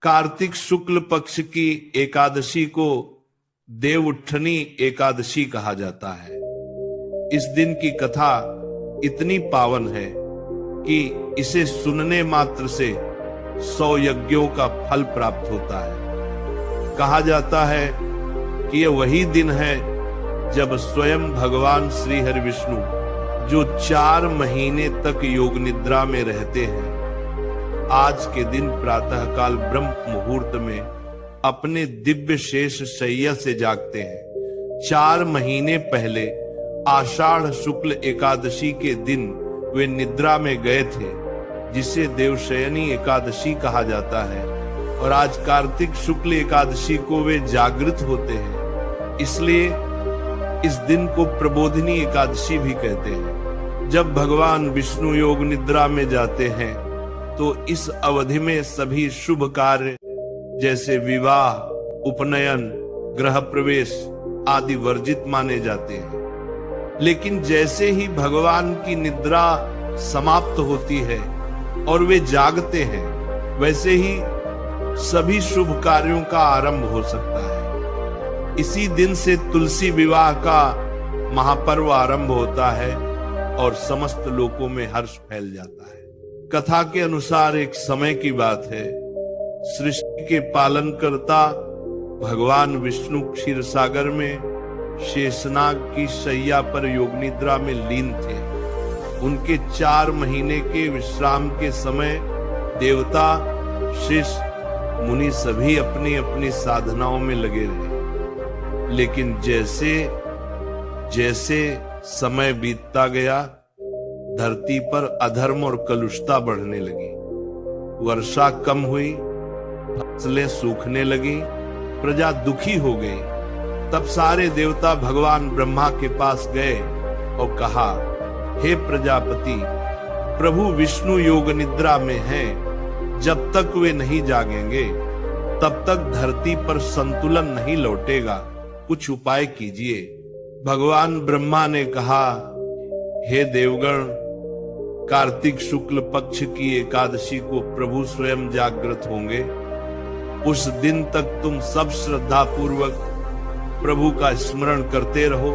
कार्तिक शुक्ल पक्ष की एकादशी को देवउठनी एकादशी कहा जाता है। इस दिन की कथा इतनी पावन है कि इसे सुनने मात्र से 100 यज्ञों का फल प्राप्त होता है। कहा जाता है कि यह वही दिन है जब स्वयं भगवान श्री हरि विष्णु, जो 4 महीने तक योग निद्रा में रहते हैं, आज के दिन प्रातःकाल ब्रह्म मुहूर्त में अपने दिव्य शेष शैया से जागते हैं। 4 महीने पहले आषाढ़ शुक्ल एकादशी के दिन वे निद्रा में गए थे, जिसे देवशयनी एकादशी कहा जाता है, और आज कार्तिक शुक्ल एकादशी को वे जागृत होते हैं, इसलिए इस दिन को प्रबोधिनी एकादशी भी कहते हैं। जब भगवान विष्णु योग निद्रा में जाते हैं तो इस अवधि में सभी शुभ कार्य जैसे विवाह, उपनयन, गृह प्रवेश आदि वर्जित माने जाते हैं। लेकिन जैसे ही भगवान की निद्रा समाप्त होती है और वे जागते हैं, वैसे ही सभी शुभ कार्यों का आरंभ हो सकता है। इसी दिन से तुलसी विवाह का महापर्व आरंभ होता है और समस्त लोकों में हर्ष फैल जाता है। कथा के अनुसार एक समय की बात है, सृष्टि के पालनकर्ता भगवान विष्णु क्षीर सागर में शेषनाग की शैया पर योग निद्रा में लीन थे। उनके 4 महीने के विश्राम के समय देवता, शिष्य, मुनि सभी अपनी अपनी साधनाओं में लगे रहे। लेकिन जैसे जैसे समय बीतता गया, धरती पर अधर्म और कलुषता बढ़ने लगी। वर्षा कम हुई, फसलें सूखने लगी, प्रजा दुखी हो गई। तब सारे देवता भगवान ब्रह्मा के पास गए और कहा, हे प्रजापति, प्रभु विष्णु योग निद्रा में हैं, जब तक वे नहीं जागेंगे तब तक धरती पर संतुलन नहीं लौटेगा, कुछ उपाय कीजिए। भगवान ब्रह्मा ने कहा, हे देवगण, कार्तिक शुक्ल पक्ष की एकादशी को प्रभु स्वयं जागृत होंगे। उस दिन तक तुम सब श्रद्धा पूर्वक प्रभु का स्मरण करते रहो,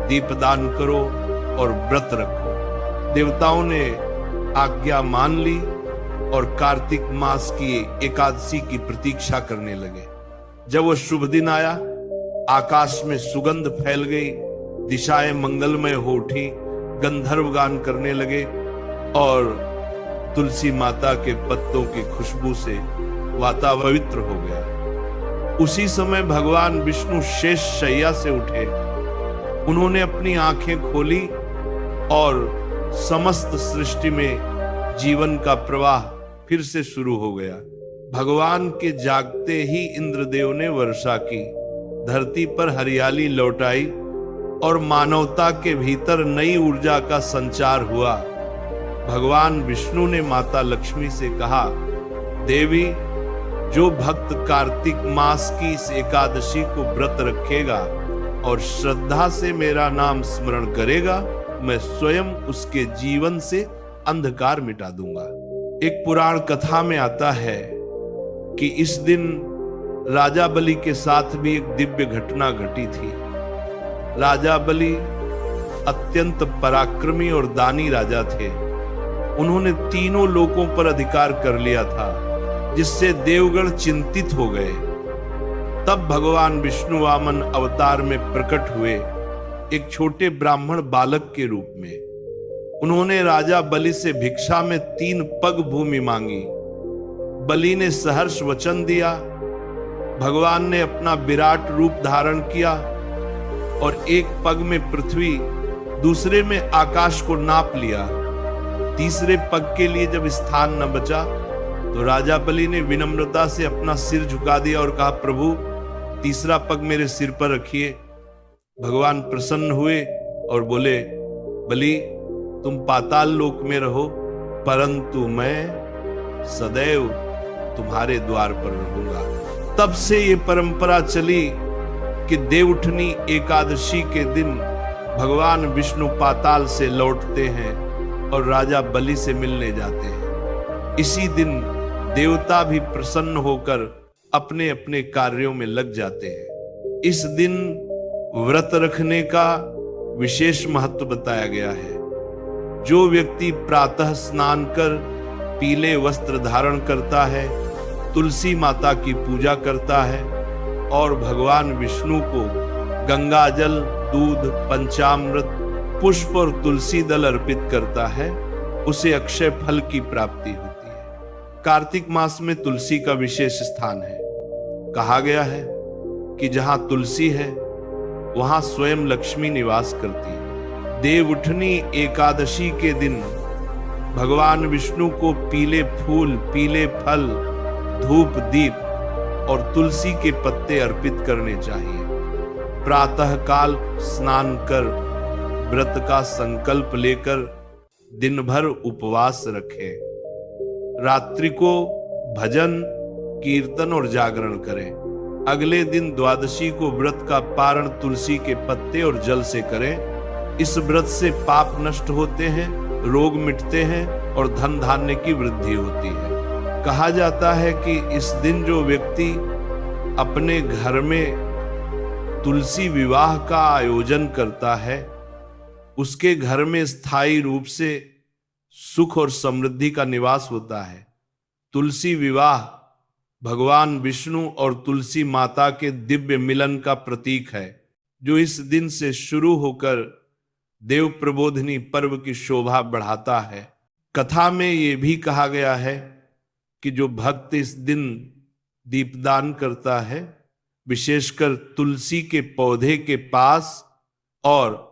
दीपदान करो और व्रत रखो। देवताओं ने आज्ञा मान ली और कार्तिक मास की एकादशी की प्रतीक्षा करने लगे। जब वो शुभ दिन आया, आकाश में सुगंध फैल गई, दिशाएं मंगलमय हो उठी, गंधर्व गान करने लगे और तुलसी माता के पत्तों की खुशबू से वातावरण पवित्र हो गया। उसी समय भगवान विष्णु शेष शैया से उठे। उन्होंने अपनी आंखें खोली और समस्त सृष्टि में जीवन का प्रवाह फिर से शुरू हो गया। भगवान के जागते ही इंद्रदेव ने वर्षा की, धरती पर हरियाली लौटाई और मानवता के भीतर नई ऊर्जा का संचार हुआ। भगवान विष्णु ने माता लक्ष्मी से कहा, देवी, जो भक्त कार्तिक मास की इस एकादशी को व्रत रखेगा और श्रद्धा से मेरा नाम स्मरण करेगा, मैं स्वयं उसके जीवन से अंधकार मिटा दूंगा। एक पुराण कथा में आता है कि इस दिन राजा बलि के साथ भी एक दिव्य घटना घटी थी। राजा बलि अत्यंत पराक्रमी और दानी राजा थे। उन्होंने तीनों लोकों पर अधिकार कर लिया था, जिससे देवगण चिंतित हो गए। तब भगवान विष्णु वामन अवतार में प्रकट हुए, एक छोटे ब्राह्मण बालक के रूप में। उन्होंने राजा बलि से भिक्षा में 3 पग भूमि मांगी। बलि ने सहर्ष वचन दिया। भगवान ने अपना विराट रूप धारण किया और एक पग में पृथ्वी, दूसरे में आकाश को नाप लिया। तीसरे पग के लिए जब स्थान न बचा तो राजा बलि ने विनम्रता से अपना सिर झुका दिया और कहा, प्रभु, तीसरा पग मेरे सिर पर रखिए। भगवान प्रसन्न हुए और बोले, बलि, तुम पाताल लोक में रहो, परंतु मैं सदैव तुम्हारे द्वार पर रहूंगा। तब से ये परंपरा चली कि देवउठनी एकादशी के दिन भगवान विष्णु पाताल से लौटते हैं और राजा बलि से मिलने जाते हैं। इसी दिन देवता भी प्रसन्न होकर अपने अपने कार्यों में लग जाते हैं। इस दिन व्रत रखने का विशेष महत्व बताया गया है। जो व्यक्ति प्रातः स्नान कर पीले वस्त्र धारण करता है, तुलसी माता की पूजा करता है और भगवान विष्णु को गंगा जल, दूध, पंचामृत, पुष्प और तुलसी दल अर्पित करता है, उसे अक्षय फल की प्राप्ति होती है। कार्तिक मास में तुलसी का विशेष स्थान है। कहा गया है कि जहां तुलसी है वहां स्वयं लक्ष्मी निवास करती है। देवउठनी एकादशी के दिन भगवान विष्णु को पीले फूल, पीले फल, धूप, दीप और तुलसी के पत्ते अर्पित करने चाहिए। प्रातः काल स्नान कर व्रत का संकल्प लेकर दिन भर उपवास रखें। रात्रि को भजन, कीर्तन और जागरण करें। अगले दिन द्वादशी को व्रत का पारण तुलसी के पत्ते और जल से करें। इस व्रत से पाप नष्ट होते हैं, रोग मिटते हैं और धन धान्य की वृद्धि होती है। कहा जाता है कि इस दिन जो व्यक्ति अपने घर में तुलसी विवाह का आयोजन करता है, उसके घर में स्थायी रूप से सुख और समृद्धि का निवास होता है। तुलसी विवाह भगवान विष्णु और तुलसी माता के दिव्य मिलन का प्रतीक है, जो इस दिन से शुरू होकर देव प्रबोधिनी पर्व की शोभा बढ़ाता है। कथा में यह भी कहा गया है कि जो भक्त इस दिन दीपदान करता है, विशेषकर तुलसी के पौधे के पास और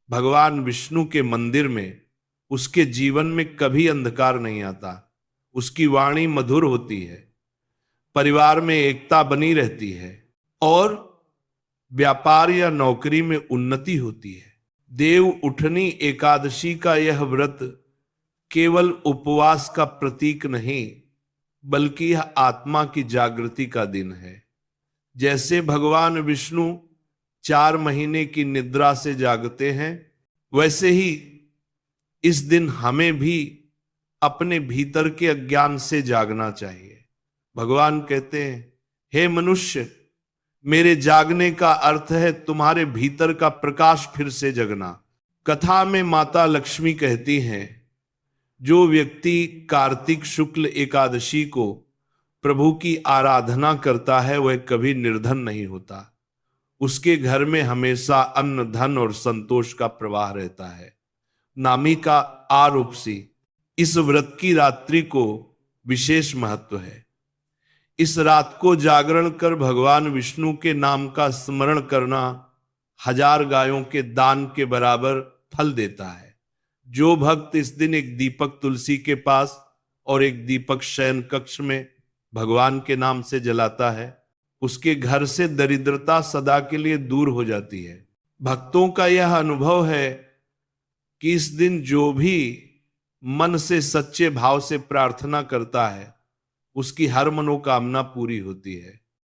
भगवान विष्णु के मंदिर में, उसके जीवन में कभी अंधकार नहीं आता। उसकी वाणी मधुर होती है, परिवार में एकता बनी रहती है और व्यापार या नौकरी में उन्नति होती है। देव उठनी एकादशी का यह व्रत केवल उपवास का प्रतीक नहीं, बल्कि यह आत्मा की जागृति का दिन है। जैसे भगवान विष्णु 4 महीने की निद्रा से जागते हैं, वैसे ही इस दिन हमें भी अपने भीतर के अज्ञान से जागना चाहिए। भगवान कहते हैं, हे मनुष्य, मेरे जागने का अर्थ है तुम्हारे भीतर का प्रकाश फिर से जगना। कथा में माता लक्ष्मी कहती हैं, जो व्यक्ति कार्तिक शुक्ल एकादशी को प्रभु की आराधना करता है, वह कभी निर्धन नहीं होता। उसके घर में हमेशा अन्न, धन और संतोष का प्रवाह रहता है। नामिका आरूपसी, इस व्रत की रात्रि को विशेष महत्व है। इस रात को जागरण कर भगवान विष्णु के नाम का स्मरण करना 1000 गायों के दान के बराबर फल देता है। जो भक्त इस दिन एक दीपक तुलसी के पास और एक दीपक शयन कक्ष में भगवान के नाम से जलाता है, उसके घर से दरिद्रता सदा के लिए दूर हो जाती है। भक्तों का यह अनुभव है कि इस दिन जो भी मन से सच्चे भाव से प्रार्थना करता है, उसकी हर मनोकामना पूरी होती है।